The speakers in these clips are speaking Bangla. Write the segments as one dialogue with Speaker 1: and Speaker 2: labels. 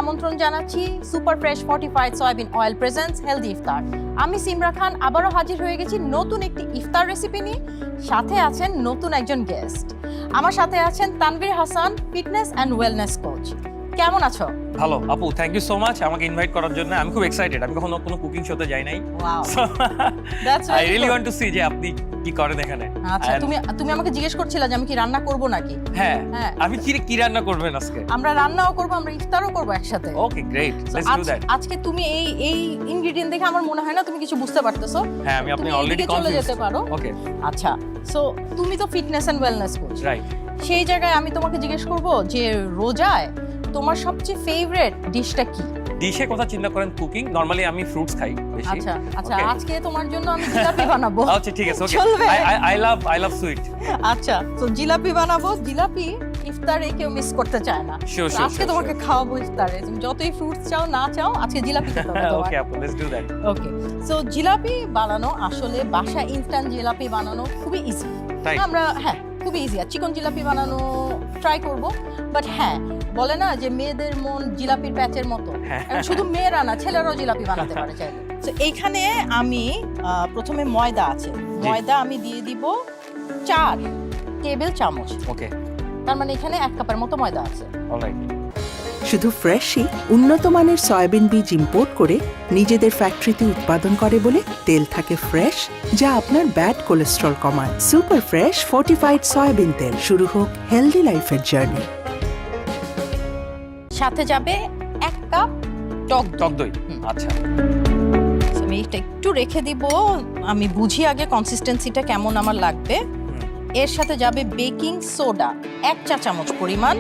Speaker 1: আমন্ত্রণ জানাচ্ছি super fresh fortified soybean oil presents healthy ইফতার। আমি সিমরা খান আবারও হাজির হয়ে গেছি নতুন একটি ইফতার রেসিপি নিয়ে। সাথে আছেন নতুন একজন গেস্ট। আমার সাথে আছেন Tanvir Hasan, fitness and wellness coach. কেমন আছো?
Speaker 2: ভালো আপু, থ্যাংক ইউ সো মাচ আমাকে ইনভাইট করার জন্য। আমি খুব এক্সাইটেড, আমি কখনো কোনো কুকিং শোতে যাই নাই।
Speaker 1: Wow,
Speaker 2: I really want to see যে আপনি কি করেন এখানে।
Speaker 1: আচ্ছা, তুমি আমাকে জিজ্ঞেস করছিলা যে আমি কি রান্না করব নাকি?
Speaker 2: হ্যাঁ, আমি কি রান্না করবেন আজকে?
Speaker 1: আমরা রান্নাও করব, আমরা ইফতারও করব একসাথে।
Speaker 2: ওকে, গ্রেট, লেটস ডু দ্যাট।
Speaker 1: আজকে তুমি এই ইনগ্রেডিয়েন্ট দেখে আমার মনে হয় না তুমি কিছু বুঝতে পারতেছো।
Speaker 2: হ্যাঁ, আপনি অলরেডি
Speaker 1: চলে যেতে পারো।
Speaker 2: ওকে,
Speaker 1: আচ্ছা, সো তুমি তো fitness and wellness coach,
Speaker 2: right?
Speaker 1: সেই জায়গায় আমি তোমাকে জিজ্ঞেস করব যে রোজায় তোমার সবচেয়ে ফেভারিট ডিশটা কি?
Speaker 2: ডিশের কথা চিন্তা করেন কুকিং, নরমালি আমি ফ্রুটস খাই বেশি।
Speaker 1: আচ্ছা, আজকে তোমার জন্য আমি জিলাপি বানাবো।
Speaker 2: আচ্ছা, ঠিক আছে, ওকে।
Speaker 1: চলবে?
Speaker 2: I love sweet.
Speaker 1: আচ্ছা, তো জিলাপি বানাবো। জিলাপি ইফতারে কেউ মিস করতে চায় না।
Speaker 2: শিওর,
Speaker 1: আজকে তোমাকে খাওয়াবো ইফতারে। তুমি যতই ফ্রুটস চাও না চাও, আজকে জিলাপি খেতে হবে তোমার।
Speaker 2: ওকে আপু, let's do that.
Speaker 1: Okay, so jalebi বানানো আসলে বাসায় ইনস্ট্যান্ট জিলাপি বানানো খুবই ইজি। আমরা খুবই ইজি। আর চিকন জিলাপি বানানো ট্রাই করব। বাট হ্যাঁ, বলে না যে মেয়েদের মন জিলাপির প্যাচের মতো, শুধু মেয়েরা না, ছেলেরাও জিলাপি বানাতে পারে চাইলে। তো এইখানে আমি প্রথমে ময়দা আছে, ময়দা আমি দিয়ে দিব 4 টেবিল চামচ।
Speaker 2: ওকে,
Speaker 1: তার মানে এখানে 1 কাপের মতো ময়দা আছে।
Speaker 2: অলরাইট।
Speaker 3: শুধু ফ্রেশই উন্নত মানের সয়াবিন বীজ ইম্পোর্ট করে নিজেদের ফ্যাক্টরিতে উৎপাদন করে বলে তেল থাকে ফ্রেশ, যা আপনার ব্যাড কোলেস্ট্রল কমায়। সুপার ফ্রেশ ফর্টিফাইড সয়াবিন তেল। শুরু হোক হেলদি লাইফের জার্নি।
Speaker 1: সাথে যাবে 1 কাপ টক
Speaker 2: দই। আচ্ছা,
Speaker 1: আমি এটা একটু রেখে দিব, আমি বুঝি আগে কনসিস্টেন্সিটা কেমন আমার লাগবে। এর সাথে যাবে বেকিং সোডা 1 চা চামচ পরিমাণ,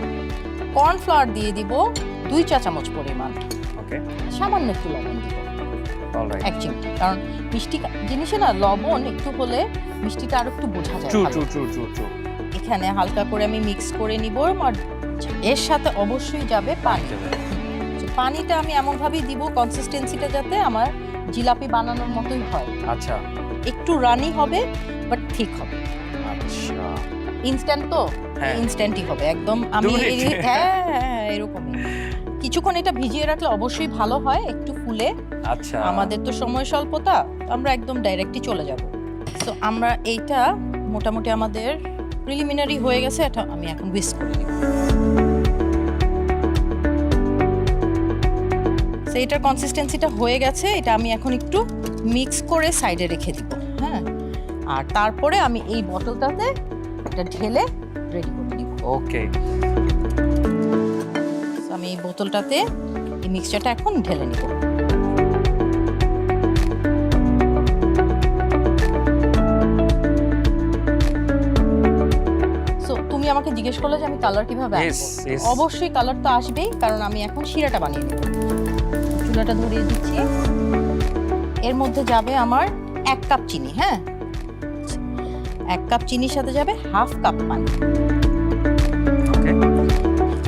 Speaker 1: কর্নফ্লাওয়ার দিয়ে দিব 2 চা চামচ পরিমাণ।
Speaker 2: ওকে,
Speaker 1: সামান্য একটু লবণ দিব,
Speaker 2: অলরাইট।
Speaker 1: 1 চিমটি, কারণ মিষ্টি জিনিসে না লবণ একটু হলে মিষ্টিটা আরো একটু বোঝা যায়।
Speaker 2: ট্রু।
Speaker 1: এখানে হালকা করে আমি মিক্স করে নিব। আর এর সাথে অবশ্যই যাবে পানি। পানিটা আমি এমন ভাবেই দিব কনসিস্টেন্সিটা যাতে আমার জিলাপি বানানোর মতোই হয়।
Speaker 2: আচ্ছা,
Speaker 1: একটু রানি হবে বাট ঠিক হবে।
Speaker 2: আচ্ছা,
Speaker 1: ইনস্ট্যান্ট তো, ইনস্ট্যান্টই হবে একদম। আমি এরকমই কিছুক্ষণ এটা ভিজিয়ে রাখলে অবশ্যই ভালো হয়, একটু ফুলে।
Speaker 2: আচ্ছা,
Speaker 1: আমাদের তো সময় স্বল্পতা, আমরা একদম ডাইরেক্টলি চলে যাব। তো আমরা এইটা মোটামুটি আমাদের প্রিলিমিনারি হয়ে গেছে, এটা আমি এখন হুইস্ক করে নিব। তো এটার কনসিস্টেন্সিটা হয়ে গেছে, এটা আমি এখন একটু মিক্স করে সাইডে রেখে দিব। হ্যাঁ, আর তারপরে আমি এই বোতলটাতে এটা ঢেলে রেডি করে দিব।
Speaker 2: ওকে,
Speaker 1: আমি এই বোতলটাতে এই মিক্সচারটা এখন ঢেলে নিব। সো তুমি আমাকে জিজ্ঞেস করলে যে আমি কালার কিভাবে আনবো। অবশ্যই কালার তো আসবেই, কারণ আমি এখন শিরাটা বানিয়ে নেব। চুলাটা ধরিয়ে দিচ্ছি। এর মধ্যে যাবে আমার 1 কাপ চিনি। হ্যাঁ, 1 কাপ চিনির সাথে যাবে 1/2 কাপ পানি।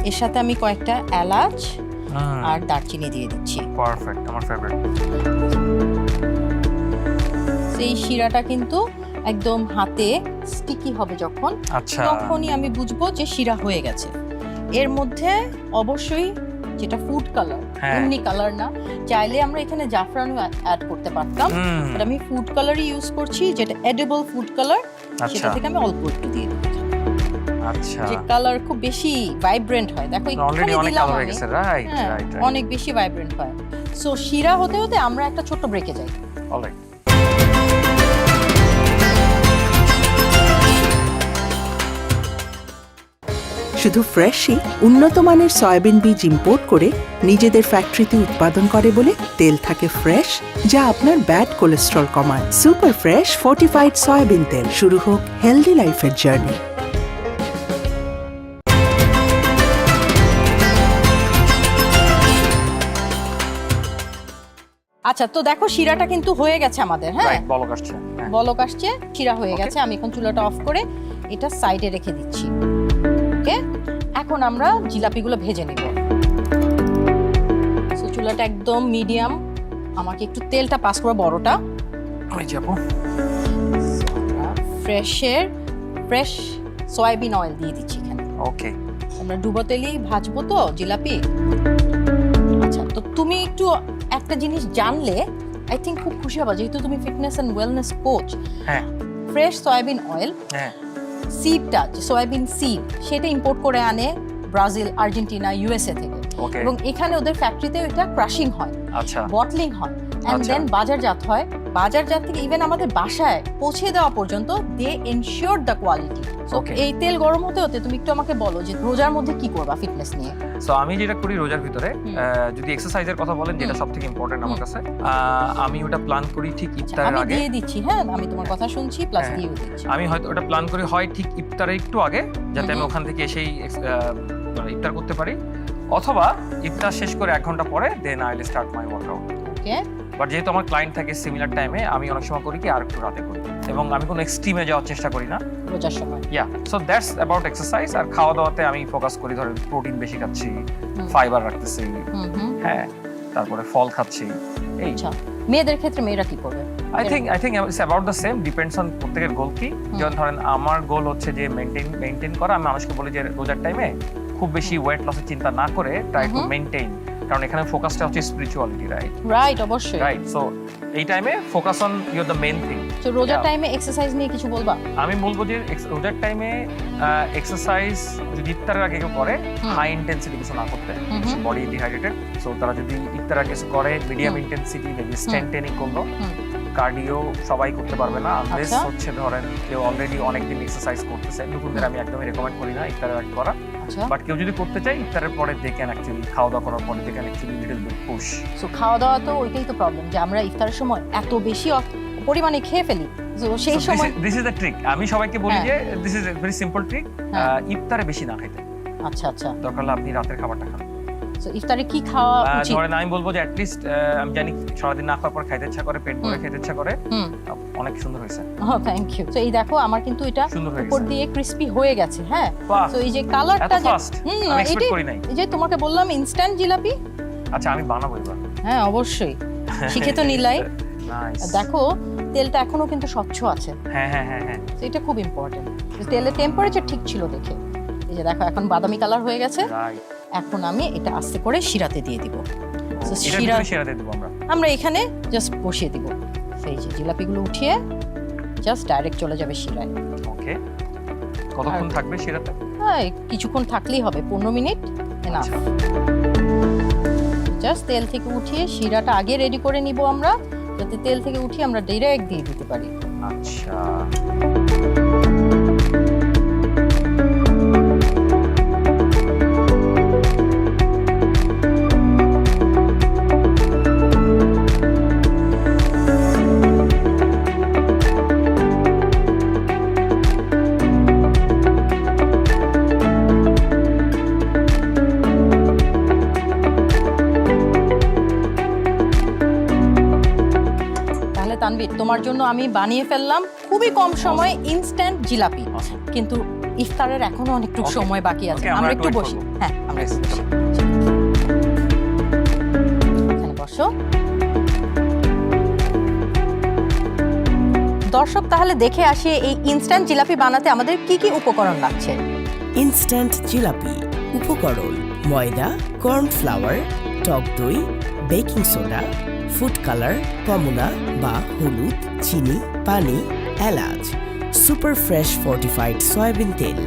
Speaker 1: এর সাথে আমি কয়েকটা এলাচ আর দারচিনি দিয়ে দিচ্ছি।
Speaker 2: পারফেক্ট, আমার ফেভারিট।
Speaker 1: সেই শিরাটা কিন্তু একদম হাতে স্টিকি হবে যখন,
Speaker 2: আচ্ছা,
Speaker 1: তখনই আমি বুঝবো যে শিরা হয়ে গেছে। এর মধ্যে অবশ্যই যেটা ফুড কালার, এমনি কালার না, চাইলে আমরা এখানে জাফরানও অ্যাড করতে পারতাম, বাট আমি ফুড কালারই ইউজ করছি, যেটা এডিবল ফুড কালার। সেটা থেকে আমি অল্প একটু দিয়ে দিই।
Speaker 2: আচ্ছা,
Speaker 1: যে কালার খুব বেশি ভাইব্রেন্ট হয়, দেখো
Speaker 2: অলরেডি অনেক কালার হয়ে গেছে। রাইট,
Speaker 1: অনেক বেশি ভাইব্রেন্ট হয়। সো শিরা হতে হতে আমরা একটা ছোট্ট ব্রেকে যাই।
Speaker 2: অলরাইট।
Speaker 3: শুধু ফ্রেশই উন্নত মানের সয়াবিন বীজ ইম্পোর্ট করে নিজেদের ফ্যাক্টরিতে উৎপাদন করে বলে তেল থাকে ফ্রেশ, যা আপনার ব্যাড কোলেস্ট্রল কমায়। সুপার ফ্রেশ ফর্টিফাইড সয়াবিন তেল। শুরু হোক হেলদি লাইফের জার্নি।
Speaker 1: আচ্ছা, তো দেখো শিরাটা কিন্তু হয়ে গেছে আমাদের। হ্যাঁ, বলক আসছে, শিরা হয়ে গেছে। আমি এখন চুলাটা অফ করে এটা সাইডে রেখে দিচ্ছি। ওকে, এখন আমরা জিলাপিগুলো ভেজে নেব। সো চুলাটা একদম মিডিয়াম, আমাকে একটু তেলটা পাস করো বড়টা। ফ্রেশ সয়াবিন অয়েল দিয়ে দিচ্ছি এখানে।
Speaker 2: ওকে,
Speaker 1: আমরা ডুবো তেলেই ভাজবো তো জিলাপি। একটা জিনিস জানলে আই থিঙ্ক খুব খুশি হবা, যেহেতু তুমি ফিটনেস অ্যান্ড ওয়েলনেস কোচ।
Speaker 2: হ্যাঁ
Speaker 1: ফ্রেশ সয়াবিন অয়েল,
Speaker 2: হ্যাঁ
Speaker 1: সিডটা সয়াবিন সিড সেটা ইম্পোর্ট করে আনে ব্রাজিল, আর্জেন্টিনা, ইউএসএ থেকে।
Speaker 2: ওকে
Speaker 1: এবং এখানে ওদের ফ্যাক্টরিতে এটা ক্রাশিং হয়,
Speaker 2: আচ্ছা
Speaker 1: বটলিং হয়, অ্যান্ড
Speaker 2: আচ্ছা।
Speaker 1: দেন বাজারজাত হয়। বাজারজাত থেকে ইভেন আমাদের বাসায় পৌঁছে দেওয়া পর্যন্ত they ensure the quality. So
Speaker 2: Okay.
Speaker 1: এই তেল গরম হতে হতে তুমি একটু আমাকে বলো যে রোজার মধ্যে কি করবা ফিটনেস নিয়ে।
Speaker 2: সো আমি যেটা করি রোজার ভিতরে, যদি এক্সারসাইজের কথা বলেন, যেটা সবথেকে ইম্পর্টেন্ট আমার কাছে, আমি ওটা প্ল্যান করি ঠিক ইফতারের
Speaker 1: আমি
Speaker 2: আগে।
Speaker 1: দিয়ে দিচ্ছি, হ্যাঁ আমি তোমার কথা শুনছি, প্লাস
Speaker 2: হ্যাঁ।
Speaker 1: দিয়েও দিচ্ছি।
Speaker 2: আমি হয়তো ওটা প্ল্যান করি হয় ঠিক ইফতারের একটু আগে, যাতে আমি ওখান থেকে এসেই মানে ইফতার করতে পারি, অথবা ইফতার শেষ করে 1 ঘন্টা পরে then I will start my workout.
Speaker 1: Okay,
Speaker 2: but যেহেতু আমার ক্লায়েন্ট থাকে সিমিলার টাইমে, আমি অনেক সময় করি কি আর একটু রাতে করি, এবং আমি কোনো এক্সট্রিমে যাওয়ার চেষ্টা করি না।
Speaker 1: রোজার সময়
Speaker 2: ইয়া, সো দ্যাটস অ্যাবাউট এক্সারসাইজ। আর খাওয়া দাওয়াতে আমি ফোকাস করি, ধরেন প্রোটিন বেশি খাচ্ছি, ফাইবার রাখতেছি, হ্যাঁ, তারপরে ফল খাচ্ছি। এই
Speaker 1: আচ্ছা, মেয়েদের ক্ষেত্রে মেয়েরা কি করবে?
Speaker 2: I think it's about the same, depends on প্রত্যেকের গোল কি। যেমন ধরেন আমার গোল হচ্ছে যে মেনটেন করা। আমি মানুষকে বলি যে রোজার টাইমে খুব বেশি ওয়েট লসের চিন্তা না করে ট্রাই টু মেনটেন, কারণ এখানে ফোকাসটা হচ্ছে স্পিরিচুয়ালিটি,
Speaker 1: রাইট, অবশ্যই
Speaker 2: রাইট। সো এই টাইমে focus on you're the main thing.
Speaker 1: তো রোজার
Speaker 2: Yeah.
Speaker 1: টাইমে এক্সারসাইজ নিয়ে কিছু বলবা?
Speaker 2: আমি বলবো যে রোজার টাইমে এক্সারসাইজ যদি ইফতারের আগে কেউ করে, হাই ইন্টেন্সিটি কিছু না করতে, বডি ডিহাইড্রেটেড। সো তারা যদি ইফতার আগে কিছু করে medium intensity, maybe strength training করলো, কার্ডিও সবাই করতে পারবে না, আনলেস
Speaker 1: আচ্ছা।
Speaker 2: হচ্ছে ধরেন কেউ অলরেডি অনেকদিন এক্সারসাইজ করতেছে। নতুনদের আমি একদমই রেকমেন্ড করি না ইফতারের আগে করা,
Speaker 1: আচ্ছা,
Speaker 2: বাট কেউ যদি করতে চায় ইফতারের পরে দে ক্যান অ্যাকচুয়ালি, খাওয়া দাওয়া করার পরে they can actually little bit push.
Speaker 1: So খাওয়া দাওয়া তো ওইটাই তো প্রবলেম, যে আমরা ইফতারের সময় এত বেশি পরিমাণে খেয়ে ফেলি। তো সেই সময়
Speaker 2: দিস ইজ দ্য ট্রিক। আমি সবাইকে বলি
Speaker 1: হ্যাঁ।
Speaker 2: যে this is a very simple trick,
Speaker 1: হ্যাঁ।
Speaker 2: ইফতারে বেশি না খাইতে,
Speaker 1: আচ্ছা আচ্ছা,
Speaker 2: দরকার হলে আপনি রাতের খাবারটা খান।
Speaker 1: সো ইফতারে কি খাওয়া উচিত?
Speaker 2: ধরেন আমি বলবো যে অ্যাটলিস্ট, আমি জানি সারাদিন না খাওয়ার পর খাইতে ইচ্ছা করে, পেট ভরে খেতে ইচ্ছা করে। অনেক সুন্দর হয়েছে।
Speaker 1: Thank you. তো এই দেখো আমার কিন্তু এটা
Speaker 2: সুন্দর হয়ে
Speaker 1: উপর
Speaker 2: গেছে।
Speaker 1: দিয়ে ক্রিস্পি হয়ে গেছে। হ্যাঁ,
Speaker 2: বাহ,
Speaker 1: তো এই যে কালারটা,
Speaker 2: এত ফাস্ট আমি এক্সপেক্ট করি নাই।
Speaker 1: এই যে তোমাকে বললাম ইনস্ট্যান্ট জিলাপি।
Speaker 2: আচ্ছা, আমি বানাবো এবার।
Speaker 1: হ্যাঁ অবশ্যই, শিখে তো নিলাই।
Speaker 2: নাইস।
Speaker 1: দেখো তেলটা এখনো কিন্তু স্বচ্ছ আছে,
Speaker 2: হ্যাঁ হ্যাঁ হ্যাঁ হ্যাঁ,
Speaker 1: তো এটা খুব ইম্পর্টেন্ট। তেলের টেম্পারেচার ঠিক ছিল দেখে। এই যে দেখো এখন বাদামি কালার হয়ে গেছে।
Speaker 2: রাইট।
Speaker 1: এখন আমি এটা আস্তে করে শিরাতে দিয়ে দিব। So,
Speaker 2: এটা
Speaker 1: শিরা
Speaker 2: ভিতরে শিরাতে দেব আমরা।
Speaker 1: আমরা এখানে জাস্ট বসিয়ে দিব। এই যে জিলাপিগুলো উঠিয়ে জাস্ট ডাইরেক্ট চলে যাবে শিরায়।
Speaker 2: ওকে, কতক্ষণ থাকবে শিরাতে?
Speaker 1: হ্যাঁ, কিছুক্ষণ থাকলেই হবে, 15 মিনিট এনাফ।
Speaker 2: আচ্ছা।
Speaker 1: জাস্ট তেল থেকে উঠিয়ে শিরাটা আগে রেডি করে নিব আমরা, যাতে তেল থেকে উঠিয়ে আমরা ডাইরেক্ট দিয়ে দিতে পারি।
Speaker 2: আচ্ছা,
Speaker 1: তাহলে তানভীর, তোমার জন্য আমি বানিয়ে ফেললাম খুবই কম সময়ে ইনস্ট্যান্ট জিলাপি।
Speaker 2: awesome.
Speaker 1: কিন্তু ইফতারের এখনো অনেকটুকু
Speaker 2: Okay.
Speaker 1: সময় বাকি আছে,
Speaker 2: Okay, আমরা
Speaker 1: আমরা
Speaker 2: একটু
Speaker 1: একটু
Speaker 2: wait
Speaker 1: বসি।
Speaker 2: করবো।
Speaker 1: হ্যাঁ, আমরা
Speaker 2: Yes,
Speaker 1: একটু বসি। এখানে বসো। দর্শক, তাহলে দেখে আসি এই ইনস্ট্যান্ট জিলাপি বানাতে আমাদের কি কি উপকরণ লাগছে।
Speaker 4: ইনস্ট্যান্ট জিলাপি উপকরণ: ময়দা, কর্নফ্লাওয়ার, টক দই, বেকিং সোডা, ফুড কালার, কমলা বা হলুদ, চিনি, পানি, এলাচ, সুপার ফ্রেশ ফর্টিফাইড সয়াবিন তেল।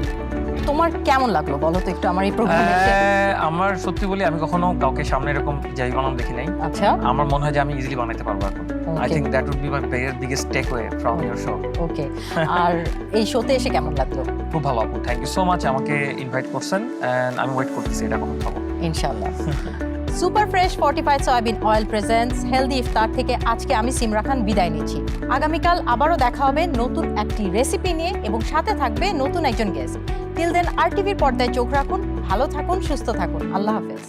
Speaker 1: তোমার কেমন লাগলো বলো তো একটু আমার এই প্রোগ্রামে?
Speaker 2: আমার সত্যি বলি আমি কখনো কাউকে সামনে এরকম যাই বানানো দেখি নাই।
Speaker 1: আচ্ছা,
Speaker 2: আমার মনে হয় যে আমি ইজিলি বানাতে পারবো এখন। I think that would be my biggest takeaway from your show.
Speaker 1: Okay. আর এই শোতে এসে কেমন লাগলো?
Speaker 2: খুব ভালো আপু, থ্যাংক ইউ সো মাচ আমাকে ইনভাইট করছেন, এন্ড আমি ওয়েট করতেছি এটা কখন খাবো।
Speaker 1: ইনশাআল্লাহ। Super fresh fortified soybean oil presents healthy ইফতার থেকে আজকে আমি সিমরা খান বিদায় নিচ্ছি। আগামীকাল আবারও দেখা হবে নতুন একটি রেসিপি নিয়ে, এবং সাথে থাকবে নতুন একজন গেস্ট। টিল দেন RTVর পর্দায় চোখ রাখুন, ভালো থাকুন, সুস্থ থাকুন। আল্লাহ হাফেজ।